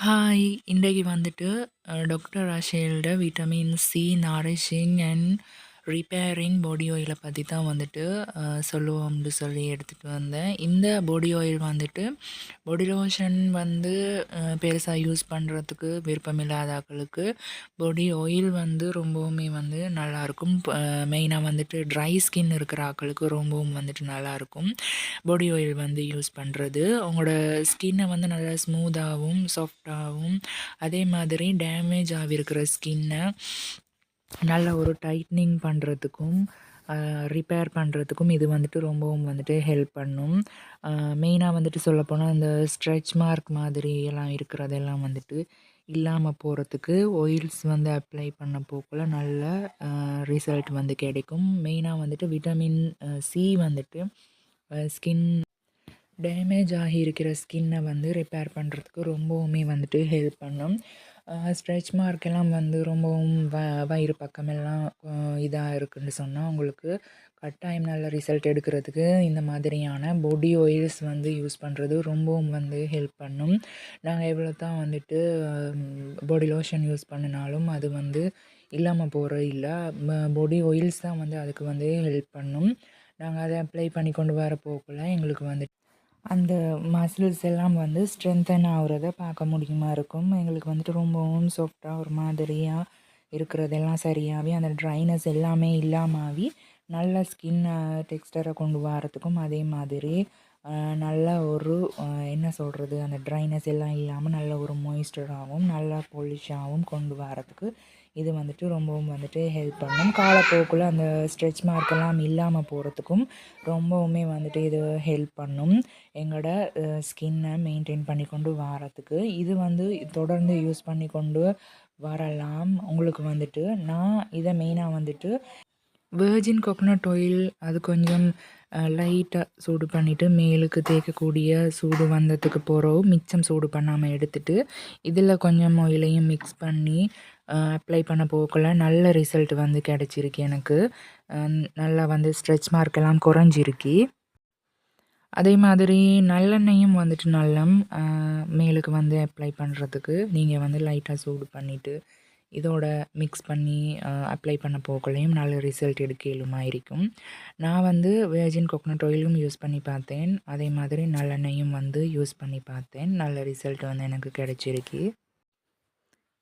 Hi! இன்றைக்கு வந்துட்டு doctor ராஷேல்ட vitamin C nourishing and repairing body ஆயிலை பற்றி தான் வந்துட்டு சொல்லுவோம்னு சொல்லி எடுத்துகிட்டு வந்தேன். இந்த பாடி ஆயில் வந்துட்டு பாடி லோஷன் வந்து பெருசாக யூஸ் பண்ணுறதுக்கு விருப்பமில்லாத ஆட்களுக்கு பாடி ஆயில் வந்து ரொம்பவுமே வந்து நல்லாயிருக்கும். மெயினாக வந்துட்டு ட்ரை ஸ்கின் இருக்கிற ஆட்களுக்கு ரொம்பவும் வந்துட்டு நல்லாயிருக்கும் பாடி ஆயில் வந்து யூஸ் பண்ணுறது. உங்களோட ஸ்கின்னை வந்து நல்லா ஸ்மூத்தாகவும் சாஃப்டாகவும் அதே மாதிரி டேமேஜ் ஆகிருக்கிற ஸ்கின்னை நல்ல ஒரு டைட்னிங் பண்ணுறதுக்கும் ரிப்பேர் பண்ணுறதுக்கும் இது வந்துட்டு ரொம்பவும் வந்துட்டு ஹெல்ப் பண்ணும். மெயினாக வந்துட்டு சொல்லப்போனால் இந்த ஸ்ட்ரெச் மார்க் மாதிரி எல்லாம் இருக்கிறதெல்லாம் வந்துட்டு இல்லாமல் போகிறதுக்கு ஆயில்ஸ் வந்து அப்ளை பண்ண போக்குள்ள நல்ல ரிசல்ட் வந்து கிடைக்கும். மெயினாக வந்துட்டு விட்டமின் சி வந்துட்டு ஸ்கின் டேமேஜ் ஆகியிருக்கிற ஸ்கின்னை வந்து ரிப்பேர் பண்ணுறதுக்கு ரொம்பவுமே வந்துட்டு ஹெல்ப் பண்ணும். ஸ்ட்ரெச் மார்க்கெல்லாம் வந்து ரொம்பவும் வயிறு பக்கமெல்லாம் இதாக இருக்குதுன்னு சொன்னால் உங்களுக்கு கட்டாயம் நல்ல ரிசல்ட் எடுக்கிறதுக்கு இந்த மாதிரியான பாடி ஆயில்ஸ் வந்து யூஸ் பண்ணுறது ரொம்பவும் வந்து ஹெல்ப் பண்ணும். நாங்கள் எவ்வளோ தான் வந்துட்டு பாடி லோஷன் யூஸ் பண்ணினாலும் அது வந்து இல்லாமல் போகிற இல்லை, பாடி ஆயில்ஸ் தான் வந்து அதுக்கு வந்து ஹெல்ப் பண்ணும். நாங்கள் அதை அப்ளை பண்ணி கொண்டு வர போக்குள்ள எங்களுக்கு வந்து அந்த மசில்ஸ் எல்லாம் வந்து ஸ்ட்ரென்தன் ஆகுறத பார்க்க முடியுமா இருக்கும். எங்களுக்கு வந்துட்டு ரொம்பவும் சாஃப்டாக ஒரு மாதிரியாக இருக்கிறதெல்லாம் சரியாகவே அந்த ட்ரைனஸ் எல்லாமே இல்லாமவி நல்ல ஸ்கின் டெக்ஸ்டரை கொண்டு வரத்துக்கும் அதே மாதிரி நல்ல ஒரு என்ன சொல்கிறது, அந்த ட்ரைனஸ் எல்லாம் இல்லாமல் நல்ல ஒரு மாய்ஸ்டராகவும் நல்லா பாலிஷாகவும் கொண்டு வரத்துக்கு இது வந்துட்டு ரொம்பவும் வந்துட்டு ஹெல்ப் பண்ணும். காலப்போக்கில் அந்த ஸ்ட்ரெச் மார்க்கெல்லாம் இல்லாமல் போகிறதுக்கும் ரொம்பவுமே வந்துட்டு இது ஹெல்ப் பண்ணும் எங்களோட ஸ்கின்னை மெயின்டைன் பண்ணி கொண்டு வரத்துக்கு. இது வந்து தொடர்ந்து யூஸ் பண்ணி கொண்டு வரலாம். உங்களுக்கு வந்துட்டு நான் இதை மெயினாக வந்துட்டு வெர்ஜின் கோகோனட் ஆயில் அது கொஞ்சம் லைட்டாக சூடு பண்ணிவிட்டு மேலுக்கு தேய்க்கக்கூடிய சூடு வந்ததுக்கு போகிறோம் மிச்சம் சூடு பண்ணாமல் எடுத்துகிட்டு இதில் கொஞ்சம் ஆயிலையும் மிக்ஸ் பண்ணி அப்ளை பண்ண போக்குள்ள நல்ல ரிசல்ட் வந்து கிடச்சிருக்கு எனக்கு. நல்லா வந்து ஸ்ட்ரெச் மார்க்கெல்லாம் குறைஞ்சிருக்கு. அதே மாதிரி நல்லெண்ணெயும் வந்துட்டு நல்லம் மேலுக்கு வந்து அப்ளை பண்ணுறதுக்கு நீங்கள் வந்து லைட்டாக சூடு பண்ணிவிட்டு இதோட மிக்ஸ் பண்ணி அப்ளை பண்ண போக்குள்ளையும் நல்ல ரிசல்ட் எடுக்கலுமா இருக்கும். நான் வந்து வெர்ஜின் கோகோனட் ஆயிலும் யூஸ் பண்ணி பார்த்தேன், அதே மாதிரி நல்லெண்ணெயும் வந்து யூஸ் பண்ணி பார்த்தேன். நல்ல ரிசல்ட் வந்து எனக்கு கிடைச்சிருக்கு.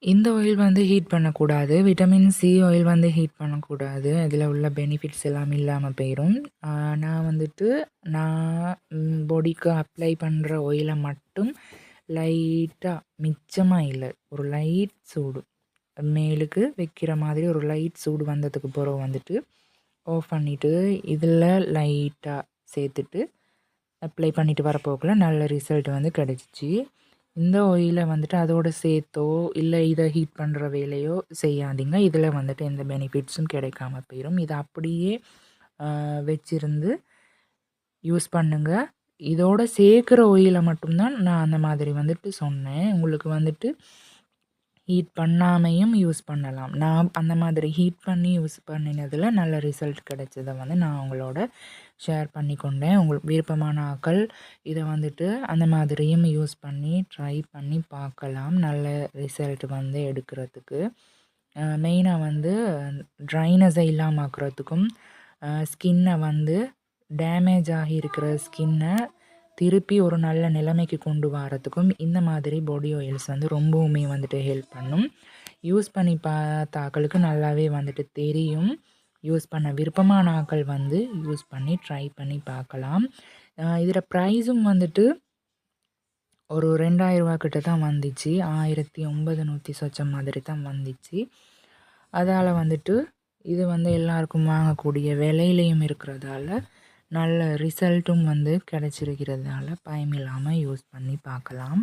இந்த ஆயில் வந்து ஹீட் பண்ணக்கூடாது, விட்டமின் சி ஆயில் வந்து ஹீட் பண்ணக்கூடாது, அதில் உள்ள பெனிஃபிட்ஸ் எல்லாம் இல்லாமல் போயிடும். நான் வந்துட்டு பாடிக்கு அப்ளை பண்ணுற ஆயிலை மட்டும் லைட்டாக மிச்சமாக இல்லை ஒரு லைட் சூடு மேலுக்கு வைக்கிற மாதிரி ஒரு லைட் சூடு வந்ததுக்கு பிறகு வந்துட்டு ஆஃப் பண்ணிவிட்டு இதில் லைட்டாக சேர்த்துட்டு அப்ளை பண்ணிவிட்டு வரப்போக்குள்ள நல்ல ரிசல்ட் வந்து கிடச்சிச்சு. இந்த ஆயிலை வந்துட்டு அதோடு சேர்த்தோ இல்லை இதை ஹீட் பண்ணுற வேலையோ செய்யாதீங்க. இதில் வந்துட்டு எந்த பெனிஃபிட்ஸும் கிடைக்காம போயிடும். இதை அப்படியே வச்சிருந்து யூஸ் பண்ணுங்கள். இதோட சேர்க்குற ஆயிலை மட்டும்தான் நான் அந்த மாதிரி வந்துட்டு சொன்னேன். உங்களுக்கு வந்துட்டு ஹீட் பண்ணாமையும் யூஸ் பண்ணலாம். நான் அந்த மாதிரி ஹீட் பண்ணி யூஸ் பண்ணினதில் நல்ல ரிசல்ட் கிடைச்சதை வந்து நான் உங்களோட ஷேர் பண்ணி கொண்டேன். உங்களுக்கு விருப்பமான ஆட்கள் இதை வந்துட்டு அந்த மாதிரியும் யூஸ் பண்ணி ட்ரை பண்ணி பார்க்கலாம் நல்ல ரிசல்ட் வந்து எடுக்கிறதுக்கு. மெயினாக வந்து ட்ரைனஸை இல்லாமல் ஆக்குறதுக்கும் ஸ்கின்னை வந்து டேமேஜ் ஆகி இருக்கிற ஸ்கின்னை திருப்பி ஒரு நல்ல நிலைமைக்கு கொண்டு வரத்துக்கும் இந்த மாதிரி பாடி ஆயில்ஸ் வந்து ரொம்பவுமே வந்துட்டு ஹெல்ப் பண்ணும். யூஸ் பண்ணி பார்த்த ஆட்களுக்கு நல்லாவே வந்துட்டு தெரியும். யூஸ் பண்ண விருப்பமான ஆட்கள் வந்து யூஸ் பண்ணி ட்ரை பண்ணி பார்க்கலாம். இதில் ப்ரைஸும் வந்துட்டு ஒரு 2000 ரூபா கிட்ட தான் வந்துச்சு. 1900 சொச்சம் மாதிரி தான் வந்துச்சு. அதால் வந்துட்டு இது வந்து எல்லாருக்கும் வாங்கக்கூடிய விலையிலையும் இருக்கிறதால நல்ல ரிசல்ட்டும் வந்து கிடச்சிருக்கிறதால பயமில்லாமல் யூஸ் பண்ணி பார்க்கலாம்.